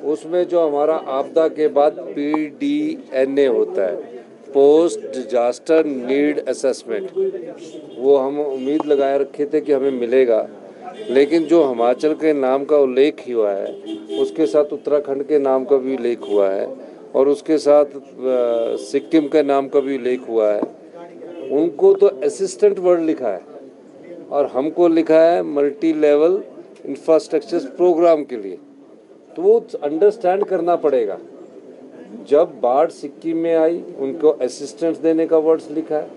उसमें जो हमारा आपदा के बाद PDNA होता है, पोस्ट डिजास्टर नीड असेसमेंट, वो हम उम्मीद लगाए रखे थे कि हमें मिलेगा, लेकिन जो हिमाचल के नाम का उल्लेख हुआ है उसके साथ उत्तराखंड के नाम का भी उल्लेख हुआ है और उसके साथ सिक्किम के नाम का भी उल्लेख हुआ है। उनको तो असिस्टेंट वर्ड लिखा है और हमको लिखा है मल्टी लेवल इंफ्रास्ट्रक्चर प्रोग्राम के लिए। तो वो अंडरस्टैंड करना पड़ेगा। जब बाढ़ सिक्किम में आई उनको असिस्टेंट्स देने का वर्ड्स लिखा है,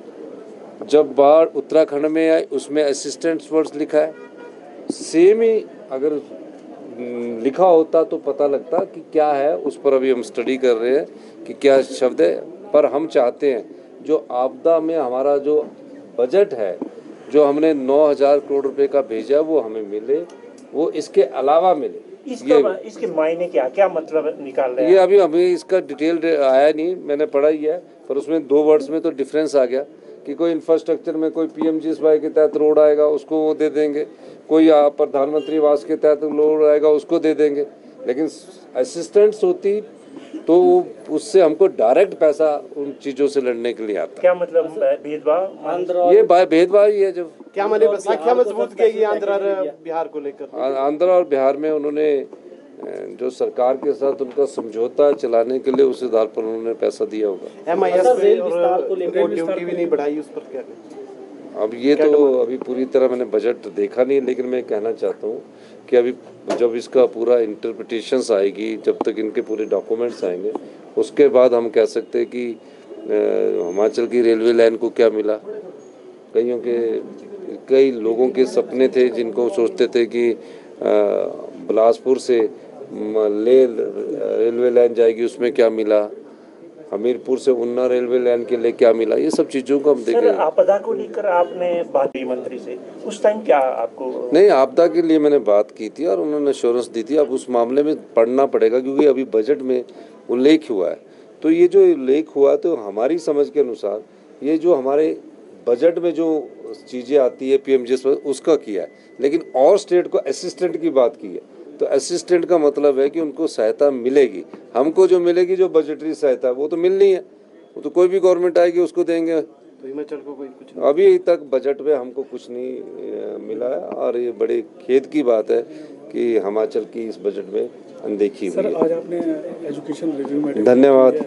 जब बाढ़ उत्तराखंड में आई उसमें असिस्टेंट्स वर्ड्स लिखा है। सेम ही अगर लिखा होता तो पता लगता कि क्या है। उस पर अभी हम स्टडी कर रहे हैं कि क्या शब्द है, पर हम चाहते हैं जो आपदा में हमारा जो बजट है, जो हमने 9,000 करोड़ रुपए का भेजा, वो हमें मिले, वो इसके अलावा मिले। इसके मायने क्या मतलब निकाल रहे हैं? ये अभी इसका डिटेल आया नहीं, मैंने पढ़ा ही है, पर उसमें 2 वर्ड्स में तो डिफरेंस आ गया कि कोई इंफ्रास्ट्रक्चर में कोई PMGSY के तहत रोड आएगा उसको वो दे देंगे, कोई प्रधानमंत्री आवास के तहत रोड आएगा उसको दे देंगे, लेकिन असिस्टेंट्स होती तो उससे हमको डायरेक्ट पैसा उन चीज़ों से लड़ने के लिए आता। क्या मतलब भेदभाव? ये भेदभाव ही है। जो क्या मतलब संख्या मजबूत की आंध्र और बिहार को लेकर? आंध्र और बिहार में उन्होंने जो सरकार के साथ उनका समझौता चलाने के लिए उस आधार पर उन्होंने पैसा दिया होगा। MIS रेल विस्तार को लेकर ड्यूटी भी नहीं बढ़ाई, उस पर क्या? अब ये तो अभी पूरी तरह मैंने बजट देखा नहीं, लेकिन मैं कहना चाहता हूँ कि अभी जब इसका पूरा इंटरप्रिटेशंस आएगी, जब तक इनके पूरे डॉक्यूमेंट्स आएंगे, उसके बाद हम कह सकते हैं कि हिमाचल की रेलवे लाइन को क्या मिला। कई लोगों के सपने थे जिनको सोचते थे कि बिलासपुर से रेलवे लाइन जाएगी, उसमें क्या मिला, हमीरपुर से उन्ना रेलवे लाइन के लिए क्या मिला, ये सब चीज़ों को हम देखेंगे। सर, आपदा को लेकर आपने बात की मंत्री से, उस टाइम क्या आपको? नहीं, आपदा के लिए मैंने बात की थी और उन्होंने एश्योरेंस दी थी। अब उस मामले में पढ़ना पड़ेगा क्योंकि अभी बजट में उल्लेख हुआ है। तो ये जो उल्लेख हुआ तो हमारी समझ के अनुसार ये जो हमारे बजट में जो चीज़ें आती है PMGSY उसका किया है, लेकिन और स्टेट को असिस्टेंट की बात की है। तो असिस्टेंट का मतलब है कि उनको सहायता मिलेगी। हमको जो मिलेगी जो बजटरी सहायता वो तो मिलनी है, वो तो कोई भी गवर्नमेंट आएगी उसको देंगे। तो हिमाचल को कोई कुछ अभी तक बजट में हमको कुछ नहीं मिला है और ये बड़े खेद की बात है कि हिमाचल की इस बजट में अनदेखी हुई है। सर, आज आपने एजुकेशन रिव्यू में धन्यवाद।